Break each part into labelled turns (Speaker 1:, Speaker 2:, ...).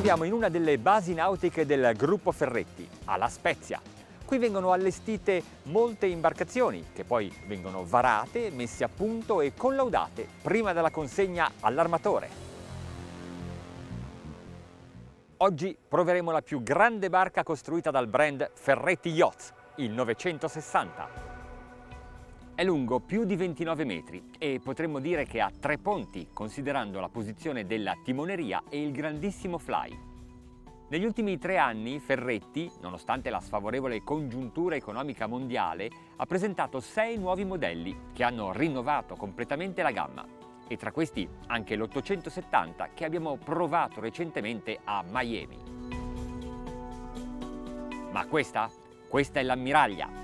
Speaker 1: troviamo in una delle basi nautiche del gruppo Ferretti, a La Spezia. Qui vengono allestite molte imbarcazioni che poi vengono varate, messe a punto e collaudate prima della consegna all'armatore. Oggi proveremo la più grande barca costruita dal brand Ferretti Yachts, il 960. È lungo più di 29 metri e potremmo dire che ha 3 ponti, considerando la posizione della timoneria e il grandissimo fly. Negli ultimi 3 anni Ferretti, nonostante la sfavorevole congiuntura economica mondiale, ha presentato 6 nuovi modelli che hanno rinnovato completamente la gamma. E tra questi anche l'870 che abbiamo provato recentemente a Miami. Ma questa è l'ammiraglia.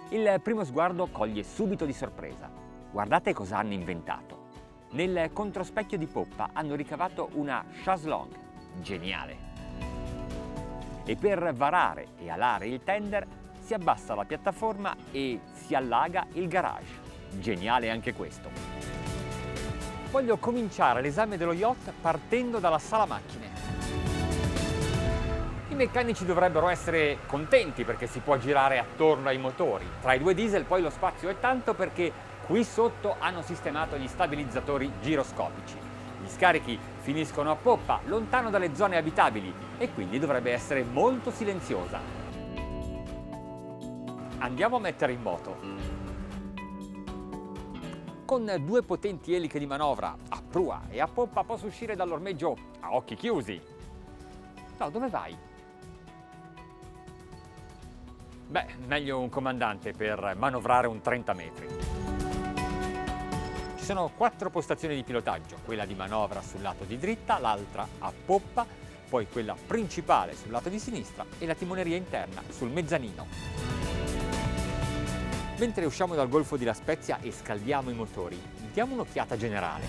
Speaker 1: Il primo sguardo coglie subito di sorpresa. Guardate cosa hanno inventato. Nel controspecchio di poppa hanno ricavato una chaise longue. Geniale! E per varare e alare il tender si abbassa la piattaforma e si allaga il garage. Geniale anche questo. Voglio cominciare l'esame dello yacht partendo dalla sala macchine. I meccanici dovrebbero essere contenti perché si può girare attorno ai motori. Tra i 2 diesel poi lo spazio è tanto perché qui sotto hanno sistemato gli stabilizzatori giroscopici. Gli scarichi finiscono a poppa, lontano dalle zone abitabili e quindi dovrebbe essere molto silenziosa. Andiamo a mettere in moto. Con 2 potenti eliche di manovra a prua e a poppa posso uscire dall'ormeggio a occhi chiusi. No, dove vai? Beh, meglio un comandante per manovrare un 30 metri. Ci sono 4 postazioni di pilotaggio, quella di manovra sul lato di dritta, l'altra a poppa, poi quella principale sul lato di sinistra e la timoneria interna sul mezzanino. Mentre usciamo dal Golfo di La Spezia e scaldiamo i motori, diamo un'occhiata generale.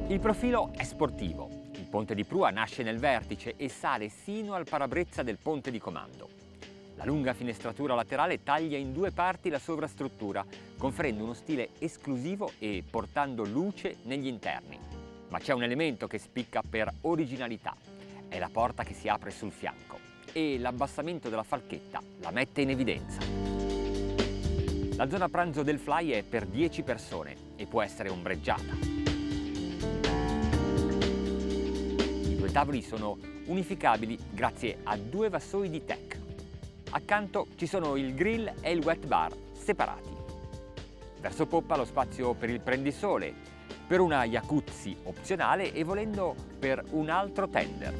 Speaker 1: Il profilo è sportivo. Il ponte di prua nasce nel vertice e sale sino al parabrezza del ponte di comando. La lunga finestratura laterale taglia in 2 parti la sovrastruttura, conferendo uno stile esclusivo e portando luce negli interni. Ma c'è un elemento che spicca per originalità. È la porta che si apre sul fianco e l'abbassamento della falchetta la mette in evidenza. La zona pranzo del fly è per 10 persone e può essere ombreggiata. I tavoli sono unificabili grazie a 2 vassoi di teak. Accanto ci sono il grill e il wet bar separati. Verso poppa lo spazio per il prendisole, per una jacuzzi opzionale e volendo per un altro tender.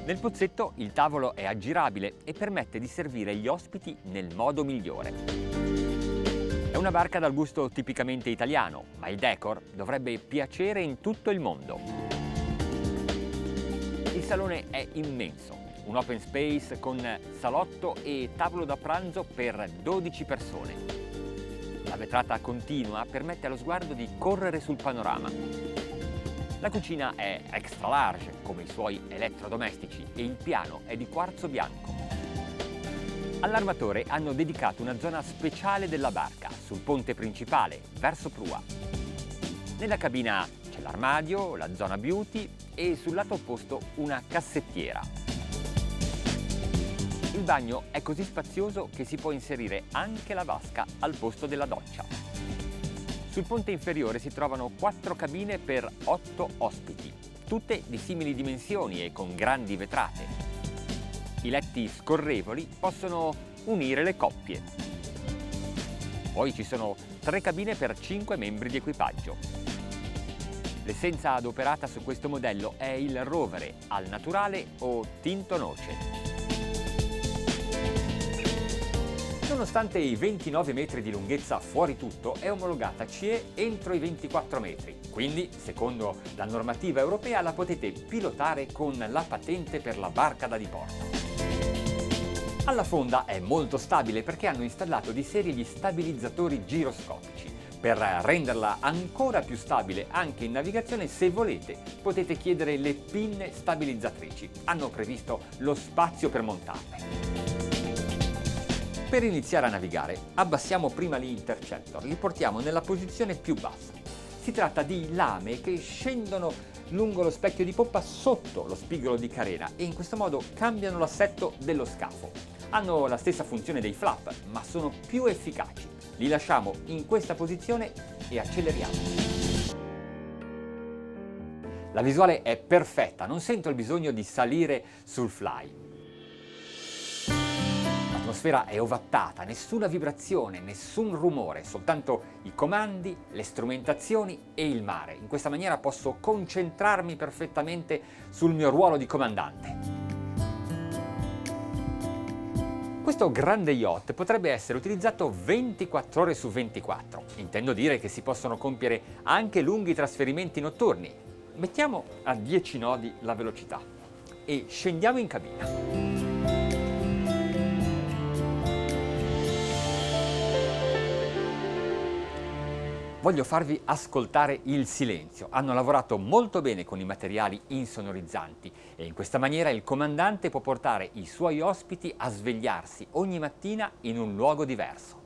Speaker 1: Nel pozzetto il tavolo è aggirabile e permette di servire gli ospiti nel modo migliore. È una barca dal gusto tipicamente italiano, ma il decor dovrebbe piacere in tutto il mondo. Il salone è immenso, un open space con salotto e tavolo da pranzo per 12 persone. La vetrata continua permette allo sguardo di correre sul panorama. La cucina è extra large, come i suoi elettrodomestici, e il piano è di quarzo bianco. All'armatore hanno dedicato una zona speciale della barca, sul ponte principale, verso prua. Nella cabina c'è l'armadio, la zona beauty e sul lato opposto una cassettiera. Il bagno è così spazioso che si può inserire anche la vasca al posto della doccia. Sul ponte inferiore si trovano 4 cabine per 8 ospiti, tutte di simili dimensioni e con grandi vetrate. I letti scorrevoli possono unire le coppie. Poi ci sono 3 cabine per 5 membri di equipaggio. L'essenza adoperata su questo modello è il rovere al naturale o tinto noce. Nonostante i 29 metri di lunghezza fuori tutto, è omologata CE entro i 24 metri. Quindi, secondo la normativa europea, la potete pilotare con la patente per la barca da diporto. Alla fonda è molto stabile perché hanno installato di serie gli stabilizzatori giroscopici. Per renderla ancora più stabile anche in navigazione, se volete, potete chiedere le pinne stabilizzatrici. Hanno previsto lo spazio per montarle. Per iniziare a navigare, abbassiamo prima gli interceptor, li portiamo nella posizione più bassa. Si tratta di lame che scendono lungo lo specchio di poppa sotto lo spigolo di carena e in questo modo cambiano l'assetto dello scafo. Hanno la stessa funzione dei flap, ma sono più efficaci. Li lasciamo in questa posizione e acceleriamo. La visuale è perfetta, non sento il bisogno di salire sul fly. L'atmosfera è ovattata, nessuna vibrazione, nessun rumore, soltanto i comandi, le strumentazioni e il mare. In questa maniera posso concentrarmi perfettamente sul mio ruolo di comandante. Questo grande yacht potrebbe essere utilizzato 24 ore su 24. Intendo dire che si possono compiere anche lunghi trasferimenti notturni. Mettiamo a 10 nodi la velocità e scendiamo in cabina. Voglio farvi ascoltare il silenzio. Hanno lavorato molto bene con i materiali insonorizzanti e in questa maniera il comandante può portare i suoi ospiti a svegliarsi ogni mattina in un luogo diverso.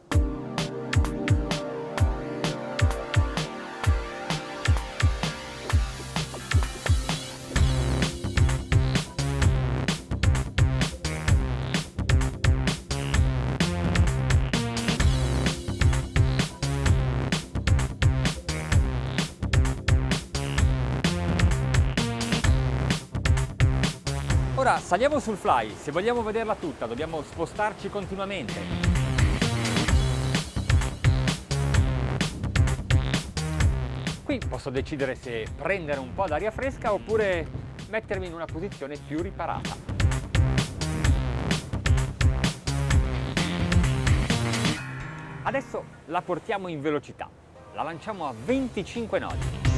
Speaker 1: Ora saliamo sul fly, se vogliamo vederla tutta dobbiamo spostarci continuamente. Qui posso decidere se prendere un po' d'aria fresca oppure mettermi in una posizione più riparata. Adesso la portiamo in velocità, la lanciamo a 25 nodi.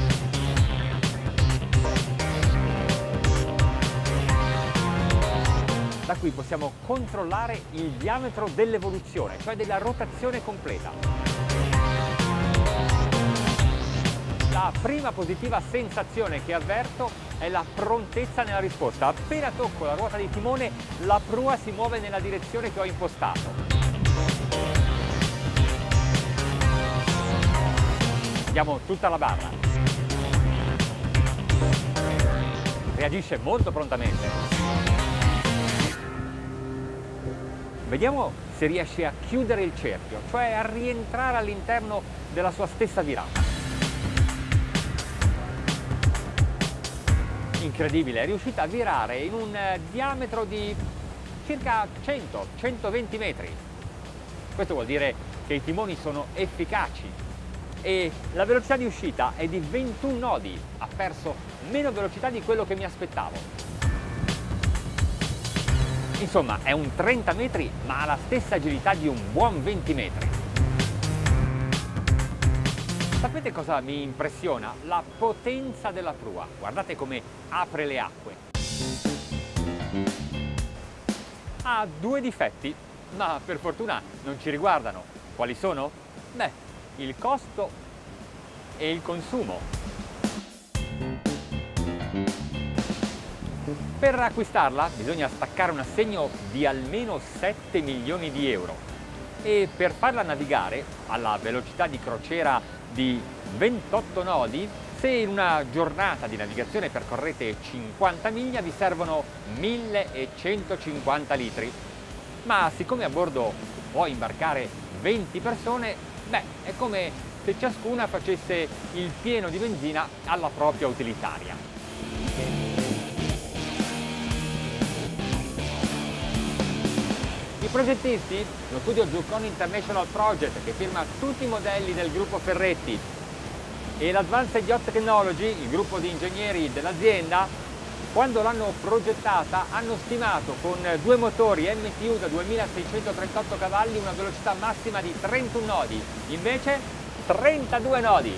Speaker 1: Da qui possiamo controllare il diametro dell'evoluzione, cioè della rotazione completa. La prima positiva sensazione che avverto è la prontezza nella risposta. Appena tocco la ruota di timone, la prua si muove nella direzione che ho impostato. Diamo tutta la barra. Reagisce molto prontamente. Vediamo se riesce a chiudere il cerchio, cioè a rientrare all'interno della sua stessa virata. Incredibile, è riuscita a virare in un diametro di circa 100-120 metri. Questo vuol dire che i timoni sono efficaci e la velocità di uscita è di 21 nodi, ha perso meno velocità di quello che mi aspettavo. Insomma, è un 30 metri, ma ha la stessa agilità di un buon 20 metri. Sapete cosa mi impressiona? La potenza della prua. Guardate come apre le acque. Ha due difetti, ma per fortuna non ci riguardano. Quali sono? Beh, il costo e il consumo. Per acquistarla bisogna staccare un assegno di almeno 7 milioni di euro e per farla navigare alla velocità di crociera di 28 nodi, se in una giornata di navigazione percorrete 50 miglia vi servono 1150 litri. Ma siccome a bordo può imbarcare 20 persone, beh, è come se ciascuna facesse il pieno di benzina alla propria utilitaria. I progettisti, lo studio Zucconi International Project che firma tutti i modelli del gruppo Ferretti e l'Advanced Yacht Technology, il gruppo di ingegneri dell'azienda, quando l'hanno progettata hanno stimato con due motori MTU da 2638 cavalli una velocità massima di 31 nodi, invece 32 nodi.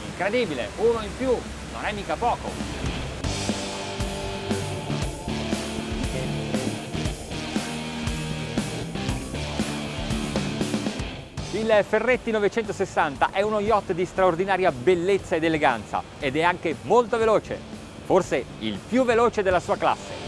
Speaker 1: Incredibile, uno in più, non è mica poco. Il Ferretti 960 è uno yacht di straordinaria bellezza ed eleganza ed è anche molto veloce, forse il più veloce della sua classe.